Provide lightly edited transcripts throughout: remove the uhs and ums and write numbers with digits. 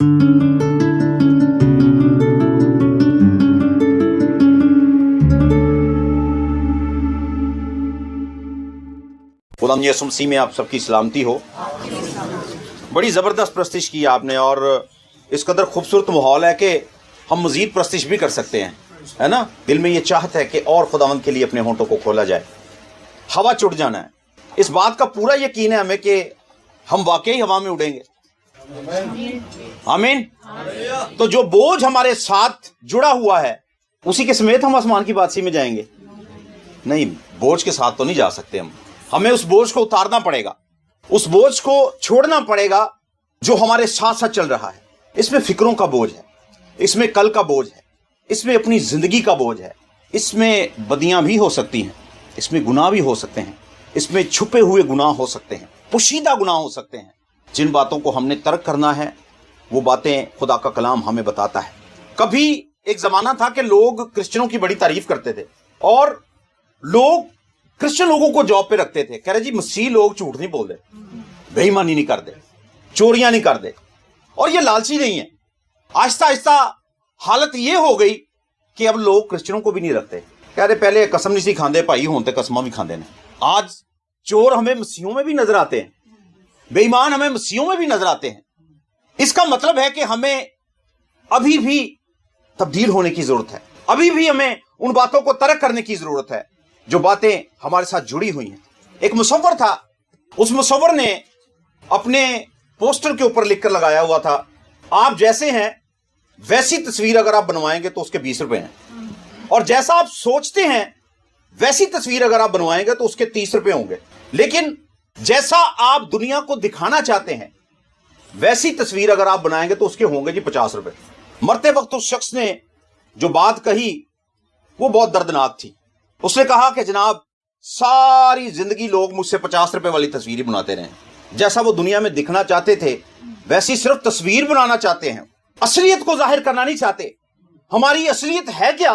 खुदा यसुम मसीह में आप सबकी सलामती हो। बड़ी ज़बरदस्त प्रस्तिश की आपने, और इस कदर खूबसूरत माहौल है कि हम मज़ीद प्रस्तिश भी कर सकते हैं, है ना। दिल में ये चाहत है कि और खुदावंद के लिए अपने होंठों को खोला जाए। हवा चुट जाना है, इस बात का पूरा यकीन है हमें कि हम वाकई हवा में उड़ेंगे। आमीन। तो जो बोझ हमारे साथ जुड़ा हुआ है उसी के समेत हम आसमान की बादशाही में जाएंगे? नहीं, बोझ के साथ तो नहीं जा सकते हम। हमें उस बोझ को उतारना पड़ेगा, उस बोझ को छोड़ना पड़ेगा जो हमारे साथ साथ चल रहा है। इसमें फिक्रों का बोझ है, इसमें कल का बोझ है, इसमें अपनी जिंदगी का बोझ है, इसमें बदियां भी हो सकती हैं, इसमें गुनाह भी हो सकते हैं, इसमें छुपे हुए गुनाह हो सकते हैं, पोशीदा गुनाह हो सकते हैं। जिन बातों को हमने तर्क करना है वो बातें खुदा का कलाम हमें बताता है। कभी एक जमाना था कि लोग क्रिश्चियनों की बड़ी तारीफ करते थे और लोग क्रिश्चियन लोगों को जॉब पे रखते थे। कह रहे जी मसीह लोग झूठ नहीं बोलते, बेईमानी नहीं करते, चोरियां नहीं करते, और ये लालची नहीं है। आहिस्ता आहिस्ता हालत ये हो गई कि अब लोग क्रिश्चियनों को भी नहीं रखते। कह रहे पहले कसम नहीं सी खांदे भाई, होते कसमां भी खांदे ने। आज चोर हमें मसीहों में भी नजर आते हैं, बेईमान हमें मसीहों में भी नजर आते हैं। इसका मतलब है कि हमें अभी भी तब्दील होने की जरूरत है, अभी भी हमें उन बातों को तर्क करने की जरूरत है जो बातें हमारे साथ जुड़ी हुई हैं। एक मुसव्वर था, उस मुसव्वर ने अपने पोस्टर के ऊपर लिखकर लगाया हुआ था, आप जैसे हैं वैसी तस्वीर अगर आप बनवाएंगे तो उसके 20 रुपए हैं, और जैसा आप सोचते हैं वैसी तस्वीर अगर आप बनवाएंगे तो उसके 30 रुपए होंगे, लेकिन जैसा आप दुनिया को दिखाना चाहते हैं वैसी तस्वीर अगर आप बनाएंगे तो उसके होंगे जी 50 रुपए। मरते वक्त उस शख्स ने जो बात कही वो बहुत दर्दनाक थी। उसने कहा कि जनाब सारी जिंदगी लोग मुझसे 50 रुपए वाली तस्वीर बनाते रहे, जैसा वो दुनिया में दिखना चाहते थे वैसी सिर्फ तस्वीर बनाना चाहते हैं, असलियत को जाहिर करना नहीं चाहते। हमारी असलियत है क्या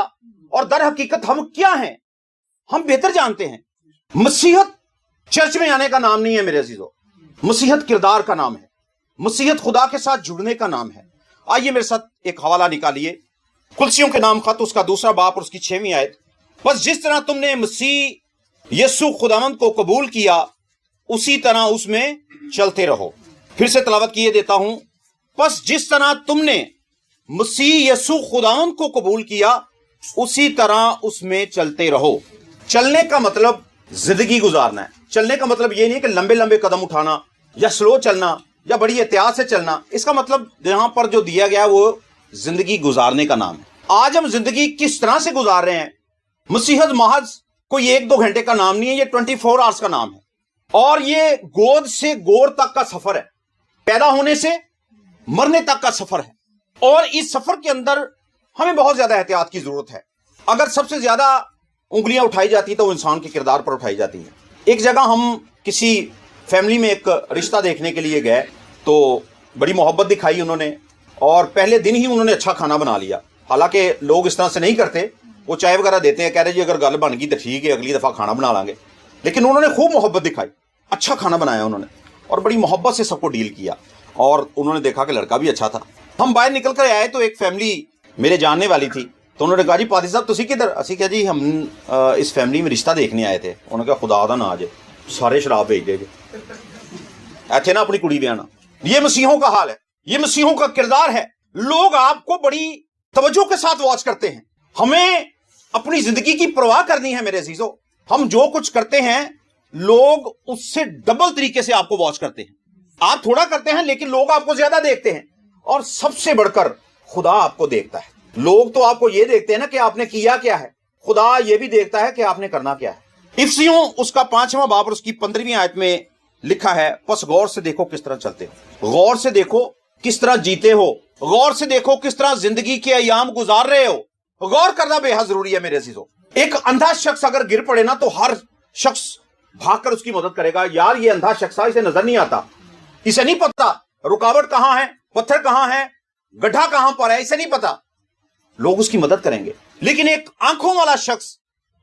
और दर हकीकत हम क्या हैं हम बेहतर जानते हैं। मसीहत चर्च में आने का नाम नहीं है मेरे अजीजों, मसीहत किरदार का नाम है, मसीहत खुदा के साथ जुड़ने का नाम है। आइए मेरे साथ एक हवाला निकालिए, कुलसियों के नाम खत उसका 2 बाब और उसकी 6वीं आयत। बस जिस तरह तुमने मसीह यीशु खुदावंद को कबूल किया उसी तरह उसमें चलते रहो। फिर से तलावत किए देता हूं, बस जिस तरह तुमने मसीह यीशु खुदावंद को कबूल किया उसी तरह उसमें चलते रहो। चलने का मतलब जिंदगी गुजारना है। चलने का मतलब ये नहीं कि लंबे लंबे कदम उठाना या स्लो चलना या बड़ी एहतियात से चलना। इसका मतलब यहां पर जो दिया गया वो जिंदगी गुजारने का नाम है। आज हम जिंदगी किस तरह से गुजार रहे हैं, मसीहत महज कोई 1-2 घंटे का नाम नहीं है, ये 24 आवर्स का नाम है, और ये गोद से गोर तक का सफर है, पैदा होने से मरने तक का सफर है। और इस सफर के अंदर हमें बहुत ज्यादा एहतियात की जरूरत है। अगर सबसे ज्यादा उंगलियां उठाई जाती तो इंसान के किरदार पर उठाई जाती है। एक जगह हम किसी फैमिली में एक रिश्ता देखने के लिए गए तो बड़ी मोहब्बत दिखाई उन्होंने, और पहले दिन ही उन्होंने अच्छा खाना बना लिया। हालांकि लोग इस तरह से नहीं करते, वो चाय वगैरह देते हैं, कह रहे जी अगर गल बन गई तो ठीक है अगली दफा खाना बना लांगे, लेकिन उन्होंने खूब मोहब्बत दिखाई, अच्छा खाना बनाया उन्होंने और बड़ी मोहब्बत से सबको डील किया, और उन्होंने देखा कि लड़का भी अच्छा था। हम बाहर निकल कर आए तो एक फैमिली मेरे जानने वाली थी, तो उन्होंने कहा जी पादी साहब तुसी किधर? असी क्या जी हम इस फैमिली में रिश्ता देखने आए थे। उन्होंने कहा खुदा दा ना जे सारे शराब भेज देगे, ऐथे ना अपनी कुड़ी ब्याना। ये मसीहों का हाल है, ये मसीहों का किरदार है। लोग आपको बड़ी तवज्जो के साथ वॉच करते हैं। हमें अपनी जिंदगी की परवाह करनी है मेरे अजीजों। हम जो कुछ करते हैं लोग उससे डबल तरीके से आपको वॉच करते हैं। आप थोड़ा करते हैं लेकिन लोग आपको ज्यादा देखते हैं, और सबसे बढ़कर खुदा आपको देखता है। लोग तो आपको यह देखते हैं ना कि आपने किया क्या है, खुदा यह भी देखता है कि आपने करना क्या है। इफ्सियों उसका 5वां बाब और उसकी 15वीं आयत में लिखा है, बस गौर से देखो किस तरह चलते हो, गौर से देखो किस तरह जीते हो, गौर से देखो किस तरह जिंदगी के अयाम गुजार रहे हो। गौर करना बेहद जरूरी है मेरे अजीजों। एक अंधा शख्स अगर गिर पड़े ना तो हर शख्स भागकर उसकी मदद करेगा। यार ये अंधा शख्स इसे नजर नहीं आता, इसे नहीं पता रुकावट कहां है, पत्थर कहां है, गड्ढा कहां पर है, इसे नहीं पता, लोग उसकी मदद करेंगे। लेकिन एक आंखों वाला शख्स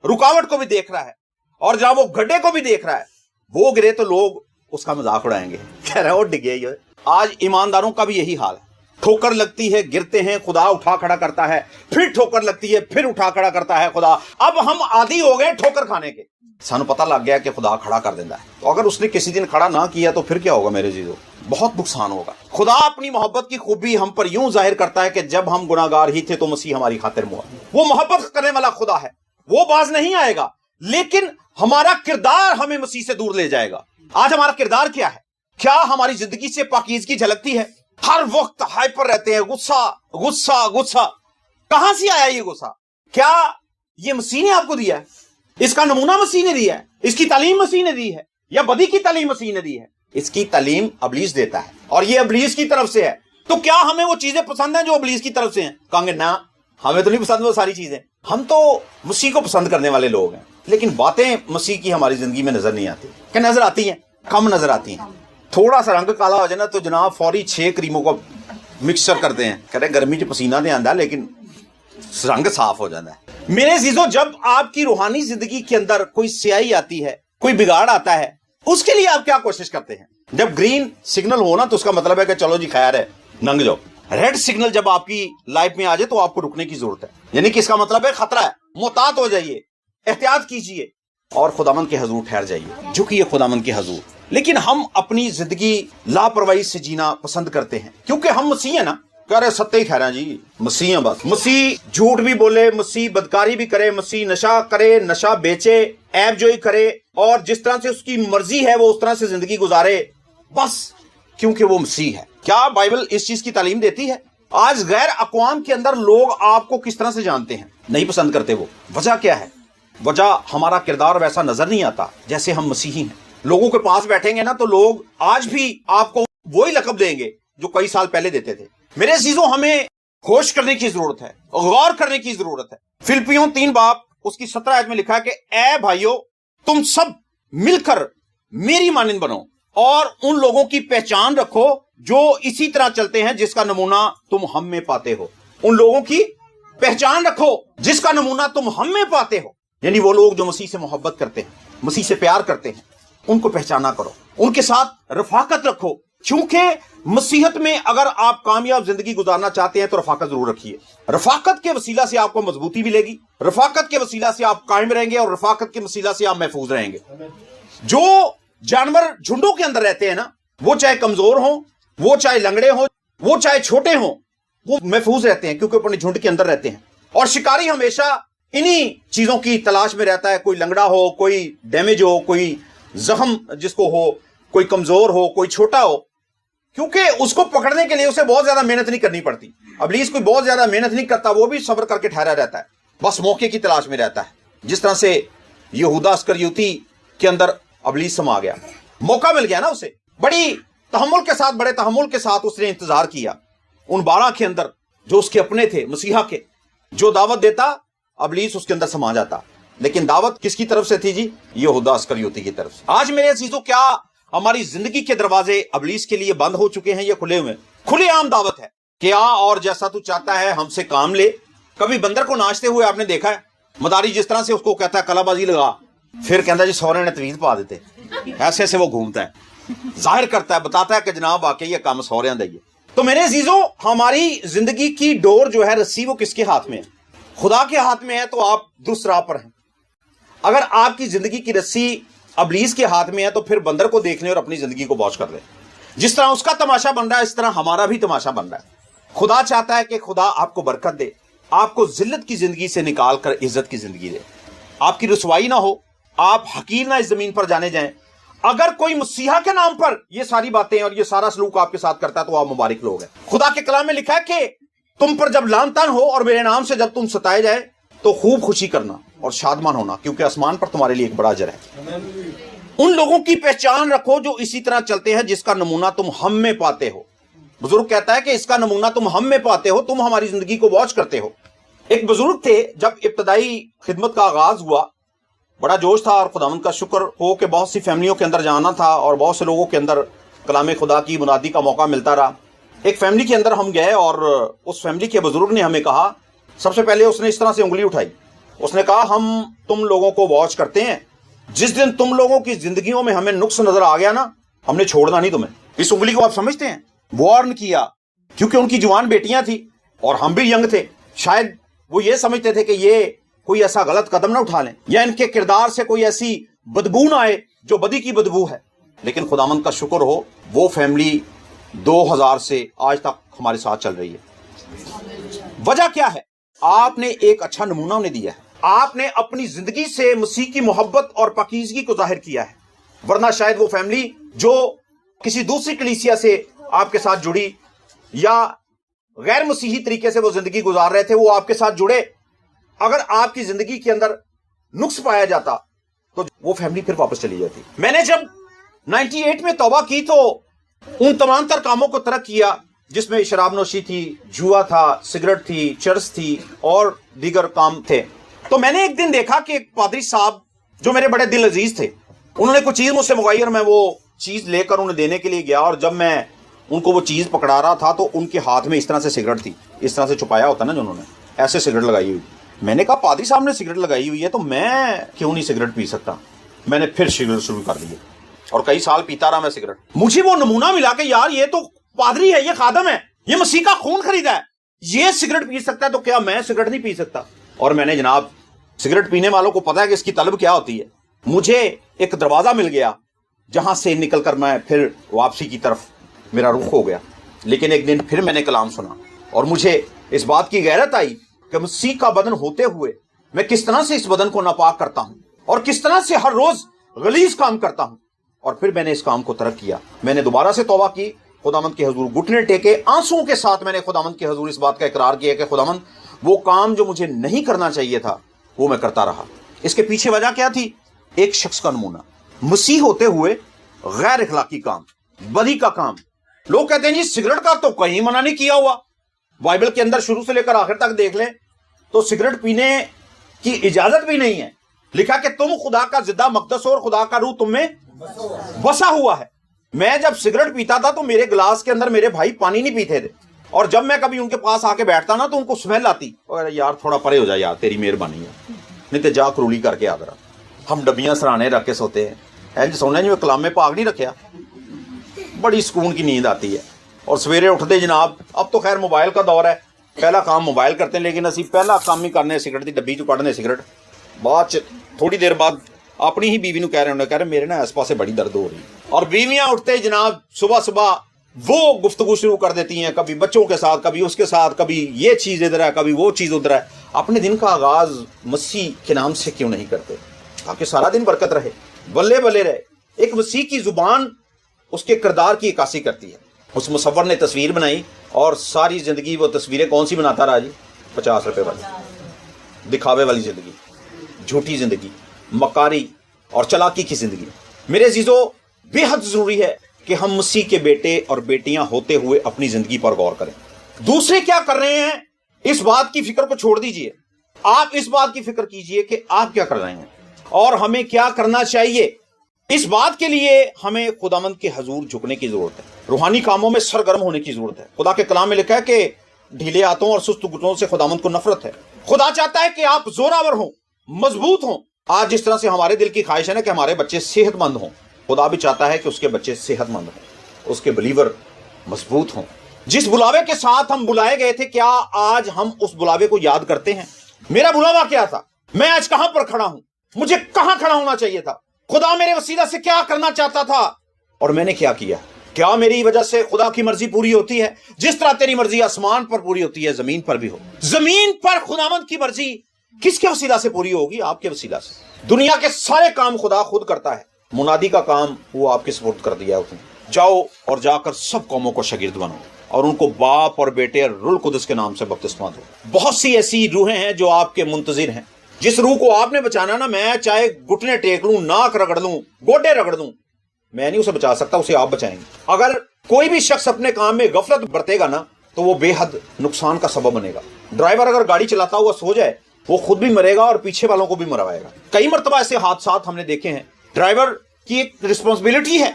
रुकावट को भी देख रहा है और जहां वो गड्ढे को भी देख रहा है, वो गिरे तो लोग उसका मजाक उड़ाएंगे, कह रहे हो डिगे। आज ईमानदारों का भी यही हाल है। ठोकर लगती है, गिरते हैं, खुदा उठा खड़ा करता है, फिर ठोकर लगती है, फिर उठा खड़ा करता है खुदा। अब हम आदी हो गए ठोकर खाने के, सानू पता लग गया कि खुदा खड़ा कर देता है। तो अगर उसने किसी दिन खड़ा ना किया तो फिर क्या होगा मेरे जीजो? बहुत नुकसान होगा। खुदा अपनी मोहब्बत की खूबी हम पर यूं जाहिर करता है कि जब हम गुनाहगार ही थे तो मसीह हमारी खातिर मुआ। वो मोहब्बत करने वाला खुदा है, वो बाज नहीं आएगा, लेकिन हमारा किरदार हमें मसीह से दूर ले जाएगा। आज हमारा किरदार क्या है? क्या हमारी जिंदगी से पाकीज़गी झलकती है? हर वक्त हाइपर रहते हैं, गुस्सा गुस्सा गुस्सा। कहां से आया ये गुस्सा? क्या ये मसीह ने आपको दिया है? इसका नमूना मसीह ने दिया है? इसकी तालीम मसीह ने दी है? या बदी की तालीम मसीह ने दी है? इसकी तालीम इब्लीस देता है और ये इब्लीस की तरफ से है। तो क्या हमें वो चीजें पसंद हैं जो इब्लीस की तरफ से हैं? कहेंगे ना, हमें तो नहीं पसंद वो सारी चीजें, हम तो मसीह को पसंद करने वाले लोग हैं। लेकिन बातें मसीह की हमारी जिंदगी में नजर नहीं आती। क्या नजर आती हैं? कम नजर आती हैं। थोड़ा सा रंग काला हो जाए ना तो जनाब फौरी 6 क्रीमों को मिक्सचर करते हैं, कहते हैं गर्मी च पसीना नहीं आंदा लेकिन रंग साफ हो जाता है। मेरे अजीजों, जब आपकी रूहानी जिंदगी के अंदर कोई स्याही आती है, कोई बिगाड़ आता है, उसके लिए आप क्या कोशिश करते हैं? जब ग्रीन सिग्नल हो ना तो उसका मतलब है कि चलो जी खैर है, लंघ जाओ। रेड सिग्नल जब आपकी लाइफ में आ जाए तो आपको रुकने की जरूरत है, यानी कि इसका मतलब है खतरा है, मोहतात हो जाइए, एहतियात कीजिए और खुदावंद के हजूर ठहर जाइए, झुकिए खुदावंद के हजूर। लेकिन हम अपनी जिंदगी लापरवाही से जीना पसंद करते हैं क्योंकि हम मसीह है ना। कह रहे सत्य ही खैरा जी, मसीह है बस। मसीह झूठ भी बोले, मसीह बदकारी भी करे, मसीह नशा करे, नशा बेचे, ऐब जोई करे और जिस तरह से उसकी मर्जी है वो उस तरह से जिंदगी गुजारे, बस क्योंकि वो मसीह है। क्या बाइबल इस चीज की तालीम देती है? आज गैर अक़वाम के अंदर लोग आपको किस तरह से जानते हैं? नहीं पसंद करते। वो वजह क्या है? वजह हमारा किरदार वैसा नजर नहीं आता जैसे हम मसीही हैं। लोगों के पास बैठेंगे ना तो लोग आज भी आपको वही लक़ब देंगे जो कई साल पहले देते थे। मेरे अजीजों, हमें होश करने की जरूरत है, गौर करने की जरूरत है। फिलिपियों 3 बाब उसकी 17 आयत में लिखा है कि ऐ भाइयों, तुम सब मिलकर मेरी मानिंद बनो और उन लोगों की पहचान रखो जो इसी तरह चलते हैं जिसका नमूना तुम हम में पाते हो। उन लोगों की पहचान रखो जिसका नमूना तुम हम में पाते हो, यानी वो लोग जो मसीह से मोहब्बत करते हैं, मसीह से प्यार करते हैं, उनको पहचाना करो, उनके साथ रफाकत रखो। क्योंकि मसीहत में अगर आप कामयाब जिंदगी गुजारना चाहते हैं तो रफाकत जरूर रखिए। रफाकत के वसीला से आपको मजबूती मिलेगी, रफाकत के वसीला से आप कायम रहेंगे और रफाकत के वसीला से आप महफूज रहेंगे। जो जानवर झुंडों के अंदर रहते हैं ना, वो चाहे कमजोर हो, वो चाहे लंगड़े हो, वो चाहे छोटे हो, वो महफूज रहते हैं क्योंकि अपने झुंड के अंदर रहते हैं। और शिकारी हमेशा इन्हीं चीजों की तलाश में रहता है, कोई लंगड़ा हो, कोई डैमेज हो, कोई जख्म जिसको हो, कोई कमजोर हो, कोई छोटा हो, क्योंकि उसको पकड़ने के लिए उसे बहुत ज्यादा मेहनत नहीं करनी पड़ती। इब्लीस कोई बहुत ज्यादा मेहनत नहीं करता, वो भी सब्र करके ठहरा रहता है, बस मौके की तलाश में रहता है। जिस तरह से यहूदा अस्करियोती के अंदर इब्लीस समा गया, मौका मिल गया ना उसे, बड़ी तहम्मुल के साथ, बड़े तहम्मुल के साथ उसने इंतजार किया। उन 12 के अंदर जो उसके अपने थे मसीहा के, जो दावत देता इब्लीस उसके अंदर समा जाता। लेकिन दावत किसकी तरफ से थी जी? यहूदा अस्करियोती की तरफ से। आज मेरे अजीजों, क्या हमारी जिंदगी के दरवाजे इब्लीस के लिए बंद हो चुके हैं या खुले हुए? खुलेआम दावत है कि आ और जैसा तू चाहता है हमसे काम ले। कभी बंदर को नाचते हुए आपने देखा है? मदारी जिस तरह से उसको कहता है कलाबाजी लगा, फिर कहता जी सौरे ने तवीज पा देते, ऐसे ऐसे वो घूमता है, जाहिर करता है, बताता है कि जनाब वाकई ये काम सौरियां दा ही है। तो मेरे अजीजों, हमारी जिंदगी की डोर जो है, रस्सी, वो किसके हाथ में है? खुदा के हाथ में है। तो आप दुरुस्त राह पर हैं। अगर आपकी जिंदगी की रस्सी इब्लीस के हाथ में है तो फिर बंदर को देख लें और अपनी जिंदगी को वॉच कर लें। जिस तरह उसका तमाशा बन रहा है इस तरह हमारा भी तमाशा बन रहा है। खुदा चाहता है कि खुदा आपको बरकत दे, आपको जिल्लत की जिंदगी से निकाल कर इज्जत की जिंदगी दे, आपकी रुसवाई ना हो, आप हकीर ना इस जमीन पर जाने जाएं। अगर कोई मसीहा के नाम पर ये सारी बातें और ये सारा सलूक आपके साथ करता है तो आप मुबारक लोग हैं। खुदा के कलाम में लिखा है कि तुम पर जब लानतान हो और मेरे नाम से जब तुम सताए जाए तो खूब खुशी करना और शादमान होना, क्योंकि आसमान पर तुम्हारे लिए एक बड़ा अजर है। उन लोगों की पहचान रखो जो इसी तरह चलते हैं जिसका नमूना तुम हम में पाते हो। बुजुर्ग कहता है कि इसका नमूना तुम हम में पाते हो, तुम हमारी जिंदगी को वॉच करते हो। एक बुजुर्ग थे, जब इब्तदाई खिदमत का आगाज हुआ बड़ा जोश था और खुदावंद का शुक्र हो कि बहुत सी फैमिलियों के अंदर जाना था और बहुत से लोगों के अंदर कलाम खुदा की मुनादी का मौका मिलता रहा। एक फैमिली के अंदर हम गए और उस फैमिली के बुजुर्ग ने हमें कहा, सबसे पहले उसने इस तरह से उंगली उठाई, उसने कहा हम तुम लोगों को वॉच करते हैं, जिस दिन तुम लोगों की जिंदगियों में हमें नुक्स नजर आ गया ना, हमने छोड़ना नहीं तुम्हें। इस उंगली को आप समझते हैं? वार्न किया, क्योंकि उनकी जवान बेटियां थी और हम भी यंग थे। शायद वो ये समझते थे कि ये कोई ऐसा गलत कदम ना उठा लें या इनके किरदार से कोई ऐसी बदबू ना आए जो बदी की बदबू है। लेकिन खुदावंद का शुक्र हो, वो फैमिली 2000 से आज तक हमारे साथ चल रही है। वजह क्या है? आपने एक अच्छा नमूना उन्हें दिया है। आपने अपनी जिंदगी से मसीह की मोहब्बत और पाकीज़गी को जाहिर किया है, वरना शायद वो फैमिली जो किसी दूसरी कलीसिया से आपके साथ जुड़ी या गैर मसीही तरीके से वो जिंदगी गुजार रहे थे, वो आपके साथ जुड़े, अगर आपकी जिंदगी के अंदर नुक्स पाया जाता तो वो फैमिली फिर वापस चली जाती। मैंने जब 98 में तौबा की तो उन तमाम तर कामों को तर्क किया जिसमें शराब नोशी थी, जुआ था, सिगरेट थी, चर्च थी और दीगर काम थे। तो मैंने एक दिन देखा कि एक पादरी साहब जो मेरे बड़े दिल अजीज थे, उन्होंने कुछ चीज मुझसे मंगवाई और मैं वो चीज लेकर उन्हें देने के लिए गया, और जब मैं उनको वो चीज पकड़ा रहा था तो उनके हाथ में इस तरह से सिगरेट थी, इस तरह से छुपाया होता ना जो उन्होंने, ऐसे सिगरेट लगाई हुई। मैंने कहा पादरी साहब ने सिगरेट लगाई हुई है तो मैं क्यों नहीं सिगरेट पी सकता। मैंने फिर सिगरेट शुरू कर दी और कई साल पीता रहा मैं सिगरेट। मुझे वो नमूना मिला कि यार ये तो पादरी है, ये खादम है, ये मसीह का खून खरीदा है, ये सिगरेट पी सकता है तो क्या मैं सिगरेट नहीं पी सकता। और मैंने जनाब, सिगरेट पीने वालों को पता है कि इसकी तलब क्या होती है। मुझे एक दरवाजा मिल गया जहां से निकलकर मैं फिर वापसी की तरफ मेरा रुख हो गया। लेकिन एक दिन फिर मैंने कलाम सुना और मुझे इस बात की गैरत आई कि मसीह का बदन होते हुए मैं किस तरह से इस बदन को नापाक करता हूं और किस तरह से हर रोज गलीज काम करता हूं। और फिर मैंने इस काम को तर्क किया। मैंने दोबारा से तौबा की, खुदावंद के हुजूर घुटने टेके, आंसुओं के साथ मैंने खुदावंद के हुजूर इस बात का इकरार किया कि खुदावंद वो काम जो मुझे नहीं करना चाहिए था वो मैं करता रहा। इसके पीछे वजह क्या थी? एक शख्स का नमूना, मसीह होते हुए गैर इखलाकी काम, बदी का काम। लोग कहते हैं जी सिगरेट का तो कहीं मना नहीं किया हुआ, बाइबल के अंदर शुरू से लेकर आखिर तक देख लें तो सिगरेट पीने की इजाजत भी नहीं है। लिखा कि तुम खुदा का जिद्दा मकदस हो और खुदा का रूह तुम में बसा हुआ है। मैं जब सिगरेट पीता था तो मेरे गिलास के अंदर मेरे भाई पानी नहीं पीते थे, और जब मैं कभी उनके पास आके बैठता ना तो उनको स्मेल आती, और यार थोड़ा परे हो जाए यार, तेरी मेहरबानी है, नहीं तो जा करूली करके आ रहा। हम डबियां सराने रख के सोते हैं, इंज सोने जी कलाम में पाग नहीं रखा, बड़ी सुकून की नींद आती है। और सवेरे उठते जनाब, अब तो खैर मोबाइल का दौर है, पहला काम मोबाइल करते हैं, लेकिन असी पहला काम ही करने सिगरेट की डब्बी चो कढ़ने सिगरेट, बाद थोड़ी देर बाद अपनी ही बीवी कह रहे मेरे ना इस पासे बड़ी दर्द हो रही। और बीवियां उठते जनाब सुबह सुबह वो गुफ्तगू शुरू कर देती हैं, कभी बच्चों के साथ, कभी उसके साथ, कभी ये चीज़ इधर है, कभी वो चीज़ उधर है। अपने दिन का आगाज मसीह के नाम से क्यों नहीं करते ताकि सारा दिन बरकत रहे, बल्ले बल्ले रहे। एक मसीह की जुबान उसके किरदार की इक्कासी करती है। उस मुसव्वर ने तस्वीर बनाई और सारी जिंदगी वो तस्वीरें कौन सी बनाता रहा जी? 50 रुपए वाली, दिखावे वाली जिंदगी, झूठी जिंदगी, मकारी और चालाकी की जिंदगी। मेरे अजीजों, बेहद जरूरी है कि हम मसीह के बेटे और बेटियां होते हुए अपनी जिंदगी पर गौर करें। दूसरे क्या कर रहे हैं इस बात की फिक्र को छोड़ दीजिए, आप इस बात की फिक्र कीजिए कि आप क्या कर रहे हैं और हमें क्या करना चाहिए। इस बात के लिए हमें खुदावंद के हजूर झुकने की जरूरत है, रूहानी कामों में सरगर्म होने की जरूरत है। खुदा के कलाम में लिखा है कि ढीले हाथों और सुस्त घुटनों से खुदावंद को नफरत है। खुदा चाहता है कि आप जोरावर हों, मजबूत हों। आज जिस तरह से हमारे दिल की ख्वाहिश है ना कि हमारे बच्चे सेहतमंद हों, खुदा भी चाहता है कि उसके बच्चे सेहतमंद हों, उसके बिलीवर मजबूत हों। जिस बुलावे के साथ हम बुलाए गए थे, क्या आज हम उस बुलावे को याद करते हैं? मेरा बुलावा क्या था? मैं आज कहां पर खड़ा हूं? मुझे कहां खड़ा होना चाहिए था? खुदा मेरे वसीला से क्या करना चाहता था और मैंने क्या किया? क्या मेरी वजह से खुदा की मर्जी पूरी होती है? जिस तरह तेरी मर्जी आसमान पर पूरी होती है, जमीन पर भी हो। जमीन पर खुदावंद की मर्जी किसके वसीला से पूरी होगी? आपके वसीला से। दुनिया के सारे काम खुदा खुद करता है, मुनादी का काम वो आपके सुपुर्द कर दिया उसने। जाओ और जाकर सब कौमों को शागिर्द बनो और उनको बाप और बेटे रूह कुदस के नाम से बपतिस्मा दो। बहुत सी ऐसी रूहें हैं जो आपके मुंतजिर हैं। जिस रूह को आपने बचाना ना, मैं चाहे घुटने टेक लूं, नाक रगड़ लूं, गोडे रगड़ दूं, मैं नहीं उसे बचा सकता, उसे आप बचाएंगे। अगर कोई भी शख्स अपने काम में गफलत बरतेगा ना तो वो बेहद नुकसान का सबब बनेगा। ड्राइवर अगर गाड़ी चलाता हुआ सो जाए, वो खुद भी मरेगा और पीछे वालों को भी मरवाएगा। कई मरतबा ऐसे हादसात हमने देखे हैं। ड्राइवर की एक रिस्पॉन्सिबिलिटी है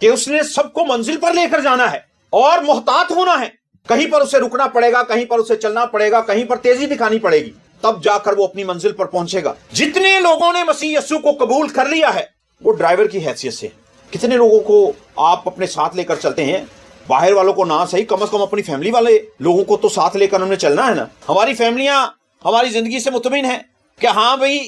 कि उसने सबको मंजिल पर लेकर जाना है और मोहतात होना है। कहीं पर उसे रुकना पड़ेगा, कहीं पर उसे चलना पड़ेगा, कहीं पर तेजी दिखानी पड़ेगी, तब जाकर वो अपनी मंजिल पर पहुंचेगा। जितने लोगों ने मसीह यस्सु को कबूल कर लिया है वो ड्राइवर की हैसियत से। कितने लोगों को आप अपने साथ लेकर चलते हैं, बाहर वालों को ना सही, कम से कम अपनी फैमिली वाले लोगों को तो साथ लेकर हमने चलना है ना। हमारी फैमिलियां हमारी जिंदगी से मुतमिन है कि हाँ भाई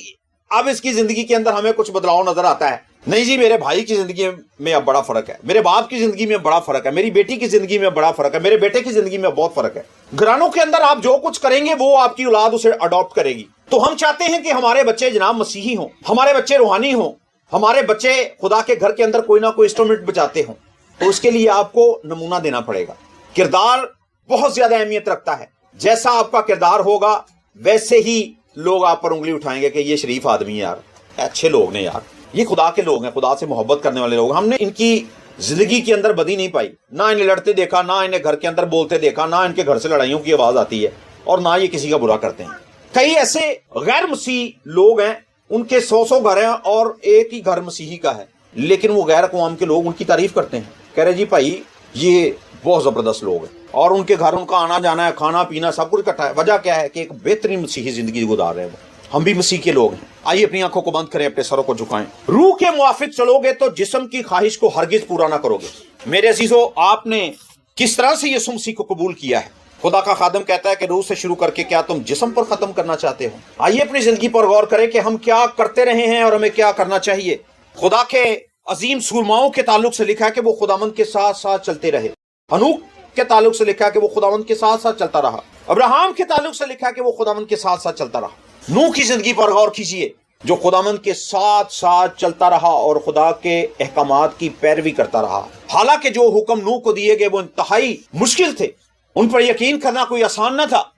अब इसकी जिंदगी के अंदर हमें कुछ बदलाव नजर आता है। नहीं जी, मेरे भाई की जिंदगी में अब बड़ा फर्क है, मेरे बाप की जिंदगी में बड़ा फर्क है, मेरी बेटी की जिंदगी में बड़ा फर्क है, मेरे बेटे की जिंदगी में बहुत फर्क है। घरानों के अंदर आप जो कुछ करेंगे वो आपकी औलाद उसे अडॉप्ट करेगी। तो हम चाहते हैं कि हमारे बच्चे जनाब मसीही हों, हमारे बच्चे रूहानी हों, हमारे बच्चे खुदा के घर के अंदर कोई ना कोई इंस्ट्रूमेंट बजाते हों। तो उसके लिए आपको नमूना देना पड़ेगा। किरदार बहुत ज्यादा अहमियत रखता है। जैसा आपका किरदार होगा वैसे ही लोग आप पर उंगली उठाएंगे कि ये शरीफ आदमी है यार, अच्छे लोग ने यार, ये खुदा के लोग हैं, खुदा से मोहब्बत करने वाले लोग। हमने इनकी जिंदगी के अंदर बदी नहीं पाई, ना इन्हें लड़ते देखा, ना इन्हें घर के अंदर बोलते देखा, ना इनके घर से लड़ाइयों की आवाज आती है, और ना ये किसी का बुरा करते हैं। कई ऐसे गैर मसीह लोग हैं, उनके 100 घर हैं और एक ही घर मसीही का है, लेकिन वो गैर अक़वाम के लोग उनकी तारीफ करते हैं, कह रहे जी भाई ये बहुत जबरदस्त लोग हैं, और उनके घर उनका आना जाना है, खाना पीना सब कुछ इकट्ठा है। वजह क्या है कि एक बेहतरीन मसीही जिंदगी गुजार रहे हैं। हम भी मसीह के लोग हैं। आइए अपनी आंखों को बंद करें, अपने सरों को झुकाएं। रूह के मुआफिक चलोगे तो जिस्म की ख्वाहिश को हरगिज पूरा ना करोगे। मेरे अजीजों, आपने किस तरह से यीशु मसीह को कबूल किया है? खुदा का खादम कहता है कि रूह से शुरू करके क्या तुम जिस्म पर खत्म करना चाहते हो? आइए अपनी जिंदगी पर गौर करें कि हम क्या करते रहे हैं और हमें क्या करना चाहिए। खुदा के अजीम सूरमाओं के ताल्लुक से लिखा है कि वो खुदावंद के साथ साथ चलते रहे। हनूक के ताल्लुक से लिखा है कि वो खुदावंद के साथ साथ चलता रहा। अब्राहम के ताल्लुक से लिखा है कि वो खुदावंद के साथ साथ चलता रहा। नूह की जिंदगी पर गौर कीजिए, जो खुदावंद के साथ साथ चलता रहा और खुदा के अहकामात की पैरवी करता रहा। हालांकि जो हुक्म नूह को दिए गए वो इंतहाई मुश्किल थे, उन पर यकीन करना कोई आसान न था,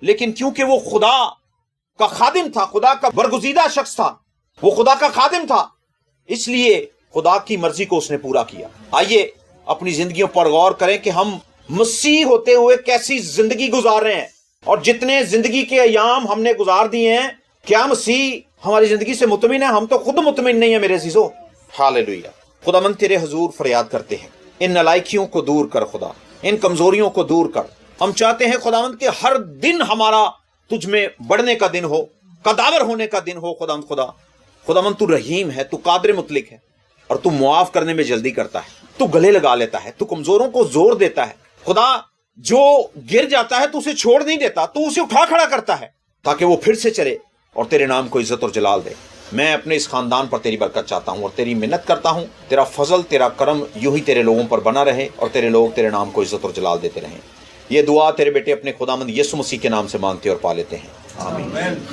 लेकिन क्योंकि वो खुदा का खादिम था, खुदा का बरगुजीदा शख्स था, वो खुदा का खादिम था, इसलिए खुदा की मर्जी को उसने पूरा किया। आइए अपनी जिंदगियों पर गौर करें कि हम मसीह होते हुए कैसी जिंदगी गुजार रहे हैं, और जितने जिंदगी के अयाम हमने गुजार दिए हैं, क्या मसीह हमारी जिंदगी से मुतमिन है? हम तो खुद मुतमिन नहीं है मेरे अजीजों। हालेलुया। खुदावंद तेरे हुजूर फरियाद करते हैं, इन नालायकियों को दूर कर खुदा, इन कमजोरियों को दूर कर। हम चाहते हैं खुदावंद के हर दिन हमारा तुझ में बढ़ने का दिन हो, कदावर होने का दिन हो। खुदावंद तू रहीम है, तू कादिर मुतलिक है, और तू मुआफ करने में जल्दी करता है, तू गले लगा लेता है, तू कमजोरों को जोर देता है। खुदा जो गिर जाता है तू उसे छोड़ नहीं देता, तू उसे उठा खड़ा करता है ताकि वो फिर से चले और तेरे नाम को इज्जत और जलाल दे। मैं अपने इस खानदान पर तेरी बरकत चाहता हूं और तेरी मिन्नत करता हूं, तेरा फजल तेरा करम यूं ही तेरे लोगों पर बना रहे और तेरे लोग तेरे नाम को इज्जत और जलाल देते रहें। ये दुआ तेरे बेटे अपने खुदामंद यीशु मसीह के नाम से मांगते और पा लेते हैं, आमीन।